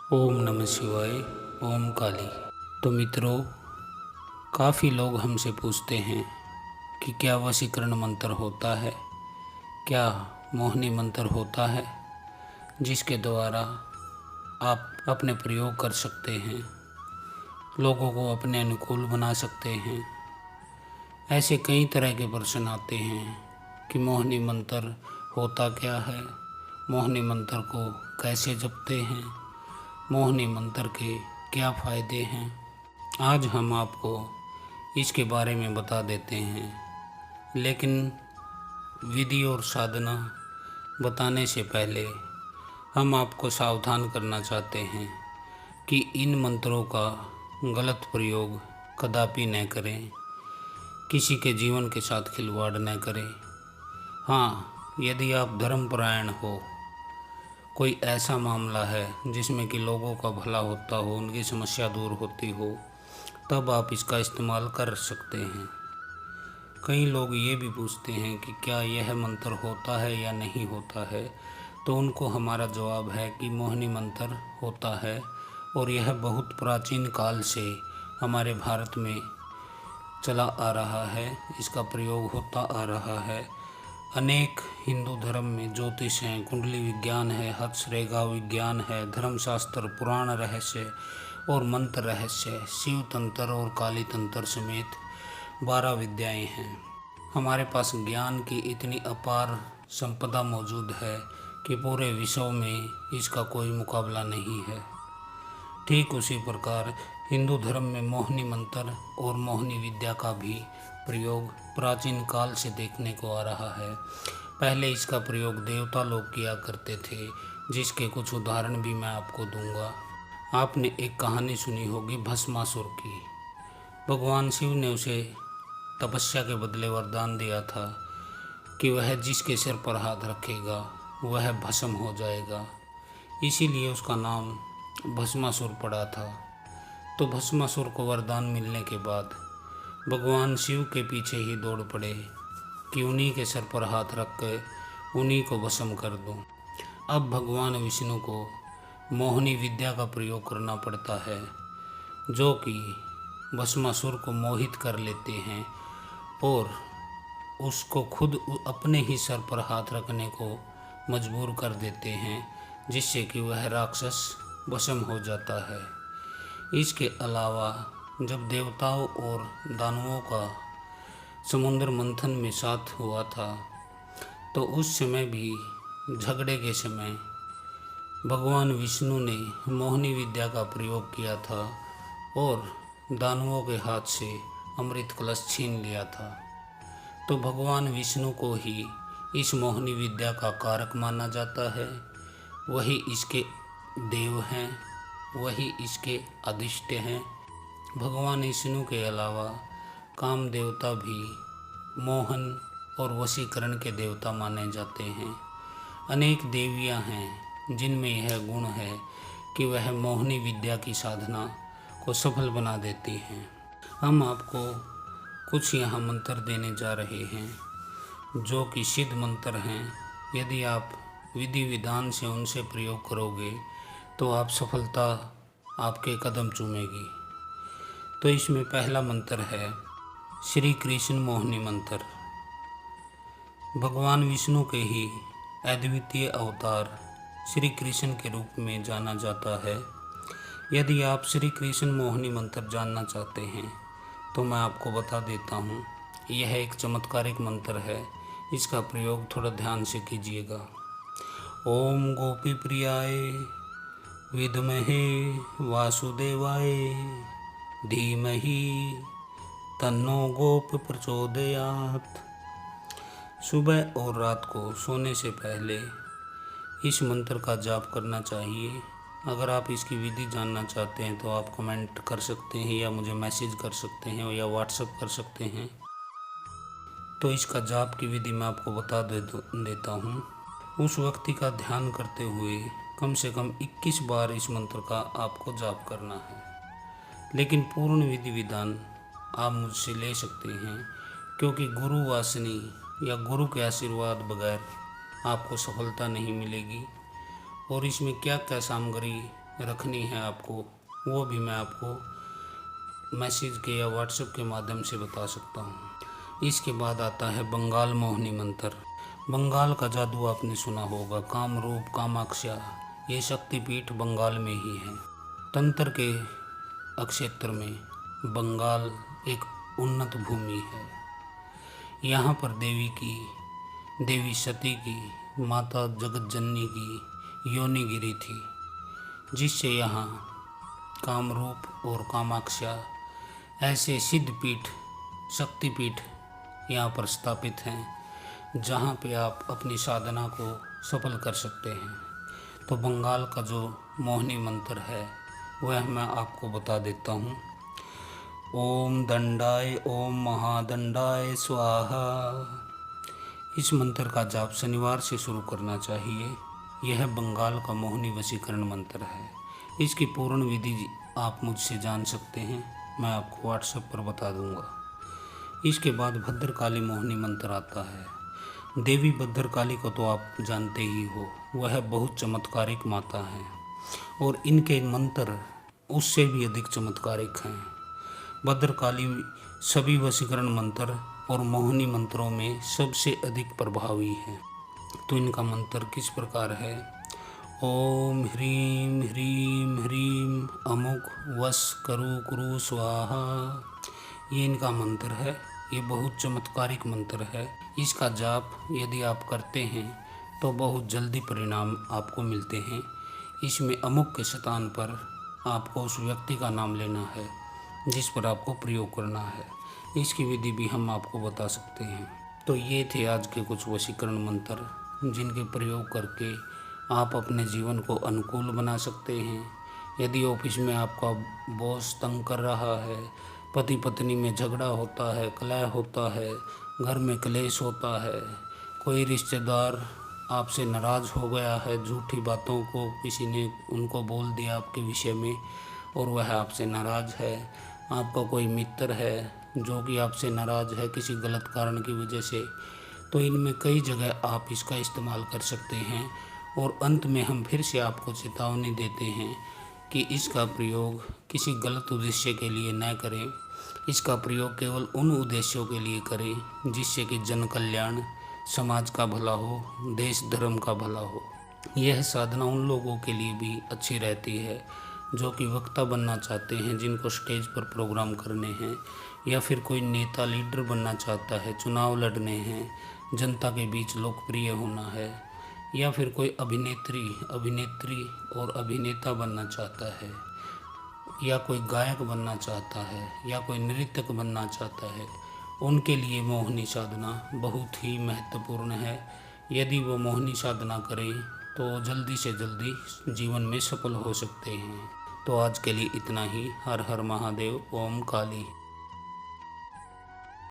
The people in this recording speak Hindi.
ओम नमः शिवाय। ओम काली। तो मित्रों, काफ़ी लोग हमसे पूछते हैं कि क्या वशीकरण मंत्र होता है, क्या मोहिनी मंत्र होता है जिसके द्वारा आप अपने प्रयोग कर सकते हैं, लोगों को अपने अनुकूल बना सकते हैं। ऐसे कई तरह के प्रश्न आते हैं कि मोहिनी मंत्र होता क्या है, मोहिनी मंत्र को कैसे जपते हैं, मोहिनी मंत्र के क्या फ़ायदे हैं। आज हम आपको इसके बारे में बता देते हैं, लेकिन विधि और साधना बताने से पहले हम आपको सावधान करना चाहते हैं कि इन मंत्रों का गलत प्रयोग कदापि न करें, किसी के जीवन के साथ खिलवाड़ न करें। हाँ, यदि आप धर्मपरायण हो, कोई ऐसा मामला है जिसमें कि लोगों का भला होता हो, उनकी समस्या दूर होती हो, तब आप इसका इस्तेमाल कर सकते हैं। कई लोग ये भी पूछते हैं कि क्या यह मंत्र होता है या नहीं होता है, तो उनको हमारा जवाब है कि मोहिनी मंत्र होता है और यह बहुत प्राचीन काल से हमारे भारत में चला आ रहा है, इसका प्रयोग होता आ रहा है। अनेक हिंदू धर्म में ज्योतिष हैं, कुंडली विज्ञान है, हथरेखा विज्ञान है, धर्मशास्त्र, पुराण रहस्य और मंत्र रहस्य, शिव तंत्र और काली तंत्र समेत 12 विद्याएं हैं। हमारे पास ज्ञान की इतनी अपार संपदा मौजूद है कि पूरे विश्व में इसका कोई मुकाबला नहीं है। ठीक उसी प्रकार हिंदू धर्म में मोहिनी मंत्र और मोहिनी विद्या का भी प्रयोग प्राचीन काल से देखने को आ रहा है। पहले इसका प्रयोग देवता लोग किया करते थे, जिसके कुछ उदाहरण भी मैं आपको दूंगा। आपने एक कहानी सुनी होगी भस्मासुर की। भगवान शिव ने उसे तपस्या के बदले वरदान दिया था कि वह जिसके सिर पर हाथ रखेगा वह भस्म हो जाएगा, इसीलिए उसका नाम भस्मासुर पड़ा था। तो भस्मासुर को वरदान मिलने के बाद भगवान शिव के पीछे ही दौड़ पड़े कि उन्हीं के सर पर हाथ रख कर उन्हीं को भस्म कर दूं। अब भगवान विष्णु को मोहिनी विद्या का प्रयोग करना पड़ता है, जो कि भस्मासुर को मोहित कर लेते हैं और उसको खुद अपने ही सर पर हाथ रखने को मजबूर कर देते हैं, जिससे कि वह राक्षस भस्म हो जाता है। इसके अलावा जब देवताओं और दानवों का समुद्र मंथन में साथ हुआ था, तो उस समय भी झगड़े के समय भगवान विष्णु ने मोहिनी विद्या का प्रयोग किया था और दानवों के हाथ से अमृत कलश छीन लिया था। तो भगवान विष्णु को ही इस मोहिनी विद्या का कारक माना जाता है। वही इसके देव हैं, वही इसके अधिष्ठ हैं। भगवान विष्णु के अलावा काम देवता भी मोहन और वशीकरण के देवता माने जाते हैं। अनेक देवियां हैं जिनमें यह गुण है कि वह मोहिनी विद्या की साधना को सफल बना देती हैं। हम आपको कुछ यहाँ मंत्र देने जा रहे हैं जो कि सिद्ध मंत्र हैं। यदि आप विधि विधान से उनसे प्रयोग करोगे तो आप सफलता आपके कदम चूमेगी। तो इसमें पहला मंत्र है श्री कृष्ण मोहिनी मंत्र। भगवान विष्णु के ही अद्वितीय अवतार श्री कृष्ण के रूप में जाना जाता है। यदि आप श्री कृष्ण मोहिनी मंत्र जानना चाहते हैं तो मैं आपको बता देता हूँ। यह एक चमत्कारिक मंत्र है, इसका प्रयोग थोड़ा ध्यान से कीजिएगा। ओम गोपी प्रियाय विद्महे वासुदेवाय धीमहि तन्नो गोप प्रचोदयात्। सुबह और रात को सोने से पहले इस मंत्र का जाप करना चाहिए। अगर आप इसकी विधि जानना चाहते हैं तो आप कमेंट कर सकते हैं या मुझे मैसेज कर सकते हैं या व्हाट्सएप कर सकते हैं। तो इसका जाप की विधि मैं आपको बता देता हूँ। उस व्यक्ति का ध्यान करते हुए कम से कम 21 बार इस मंत्र का आपको जाप करना है, लेकिन पूर्ण विधि विधान आप मुझसे ले सकते हैं, क्योंकि गुरु वासनी या गुरु के आशीर्वाद बगैर आपको सफलता नहीं मिलेगी। और इसमें क्या क्या सामग्री रखनी है आपको, वो भी मैं आपको मैसेज के या व्हाट्सएप के माध्यम से बता सकता हूँ। इसके बाद आता है बंगाल मोहिनी मंत्र। बंगाल का जादू आपने सुना होगा, कामरूप कामाक्षा, ये शक्तिपीठ बंगाल में ही है। तंत्र के क्षेत्र में बंगाल एक उन्नत भूमि है। यहाँ पर देवी सती की, माता जगत जननी की योनि गिरी थी, जिससे यहाँ कामरूप और कामाक्षा ऐसे सिद्ध पीठ, शक्तिपीठ यहाँ पर स्थापित हैं, जहाँ पे आप अपनी साधना को सफल कर सकते हैं। तो बंगाल का जो मोहिनी मंत्र है वह मैं आपको बता देता हूँ। ओम दंडाय ओम महादंडाय स्वाहा। इस मंत्र का जाप शनिवार से शुरू करना चाहिए। यह बंगाल का मोहिनी वशीकरण मंत्र है। इसकी पूर्ण विधि आप मुझसे जान सकते हैं, मैं आपको व्हाट्सएप पर बता दूंगा। इसके बाद भद्रकाली मोहिनी मंत्र आता है। देवी भद्रकाली को तो आप जानते ही हो, वह बहुत चमत्कारिक माता है और इनके मंत्र उससे भी अधिक चमत्कारिक हैं। भद्रकाली सभी वशीकरण मंत्र और मोहिनी मंत्रों में सबसे अधिक प्रभावी है। तो इनका मंत्र किस प्रकार है। ओम ह्रीम ह्रीम ह्रीम अमुक वश करु कुरु स्वाहा। ये इनका मंत्र है। ये बहुत चमत्कारिक मंत्र है। इसका जाप यदि आप करते हैं तो बहुत जल्दी परिणाम आपको मिलते हैं। इसमें अमुक के स्थान पर आपको उस व्यक्ति का नाम लेना है जिस पर आपको प्रयोग करना है। इसकी विधि भी हम आपको बता सकते हैं। तो ये थे आज के कुछ वशीकरण मंत्र, जिनके प्रयोग करके आप अपने जीवन को अनुकूल बना सकते हैं। यदि ऑफिस में आपका बॉस तंग कर रहा है, पति पत्नी में झगड़ा होता है, कलह होता है, घर में क्लेश होता है, कोई रिश्तेदार आपसे नाराज़ हो गया है, झूठी बातों को किसी ने उनको बोल दिया आपके विषय में और वह आपसे नाराज़ है, आपका कोई मित्र है जो कि आपसे नाराज़ है किसी गलत कारण की वजह से, तो इनमें कई जगह आप इसका इस्तेमाल कर सकते हैं। और अंत में हम फिर से आपको चेतावनी देते हैं कि इसका प्रयोग किसी गलत उद्देश्य के लिए न करें। इसका प्रयोग केवल उन उद्देश्यों के लिए करें जिससे कि जन कल्याण, समाज का भला हो, देश धर्म का भला हो। यह साधना उन लोगों के लिए भी अच्छी रहती है जो कि वक्ता बनना चाहते हैं, जिनको स्टेज पर प्रोग्राम करने हैं, या फिर कोई नेता लीडर बनना चाहता है, चुनाव लड़ने हैं, जनता के बीच लोकप्रिय होना है, या फिर कोई अभिनेत्री और अभिनेता बनना चाहता है, या कोई गायक बनना चाहता है, या कोई नृत्यक बनना चाहता है। उनके लिए मोहिनी साधना बहुत ही महत्वपूर्ण है। यदि वो मोहिनी साधना करें तो जल्दी से जल्दी जीवन में सफल हो सकते हैं। तो आज के लिए इतना ही। हर हर महादेव। ओम काली।